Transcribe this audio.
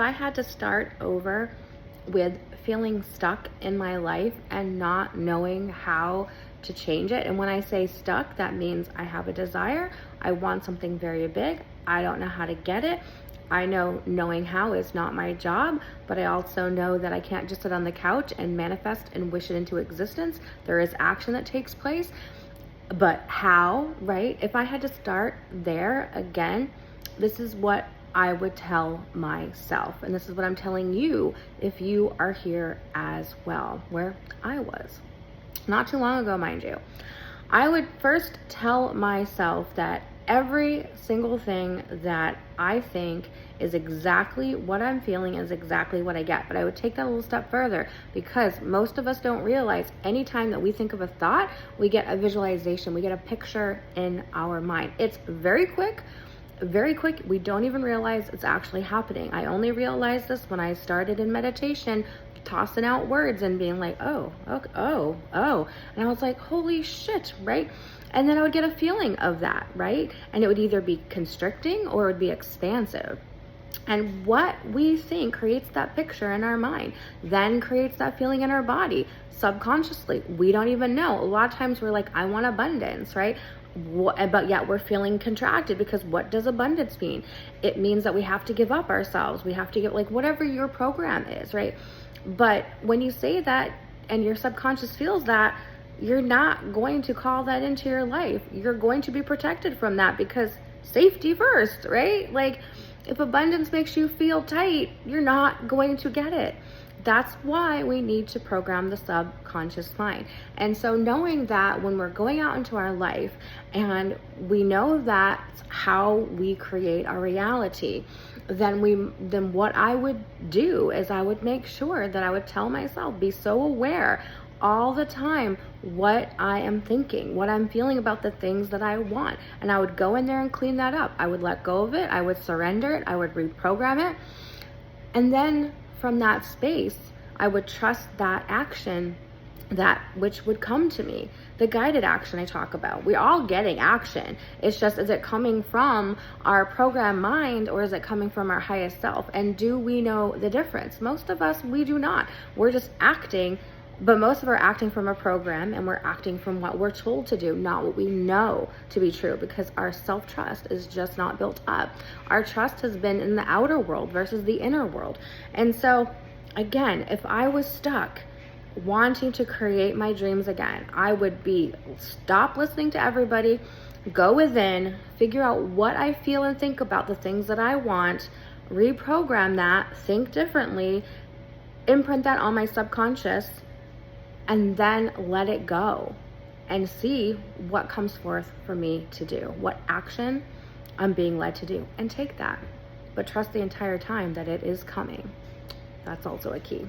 I had to start over with feeling stuck in my life and not knowing how to change it, and when I say stuck, that means I have a desire, I want something very big, I don't know how to get it. I know knowing how is not my job, but I also know that I can't just sit on the couch and manifest and wish it into existence. There is action that takes place. But how, right? If I had to start there again, this is what I would tell myself. And this is what I'm telling you if you are here as well, where I was. Not too long ago, mind you. I would first tell myself that every single thing that I think is exactly what I'm feeling is exactly what I get. But I would take that a little step further, because most of us don't realize anytime that we think of a thought, we get a visualization, we get a picture in our mind. It's very quick. Very quick. We don't even realize it's actually happening. I only realized this when I started in meditation, tossing out words and being like, oh, and I was like, holy shit, right? And then I would get a feeling of that, right? And it would either be constricting or it would be expansive. And what we think creates that picture in our mind, then creates that feeling in our body subconsciously. We don't even know. A lot of times we're like, I want abundance, right? But yet we're feeling contracted, because what does abundance mean? It means that we have to give up ourselves. We have to give, like, whatever your program is, right? But when you say that and your subconscious feels that, you're not going to call that into your life. You're going to be protected from that, because safety first, right? Like, if abundance makes you feel tight, you're not going to get it. That's why we need to program the subconscious mind. And so knowing that when we're going out into our life, and we know that's how we create our reality, then what I would do is I would make sure that I would tell myself, be so aware all the time what I am thinking, what I'm feeling about the things that I want. And I would go in there and clean that up. I would let go of it. I would surrender it. I would reprogram it. And then from that space, I would trust that action, that which would come to me, the guided action I talk about. We're all getting action. It's just, is it coming from our programmed mind, or is it coming from our highest self? And do we know the difference? Most of us, we do not. We're just acting. But most of us are acting from a program, and we're acting from what we're told to do, not what we know to be true, because our self-trust is just not built up. Our trust has been in the outer world versus the inner world. And so, again, if I was stuck wanting to create my dreams again, I would stop listening to everybody, go within, figure out what I feel and think about the things that I want, reprogram that, think differently, imprint that on my subconscious, and then let it go and see what comes forth for me to do, what action I'm being led to do, and take that. But trust the entire time that it is coming. That's also a key.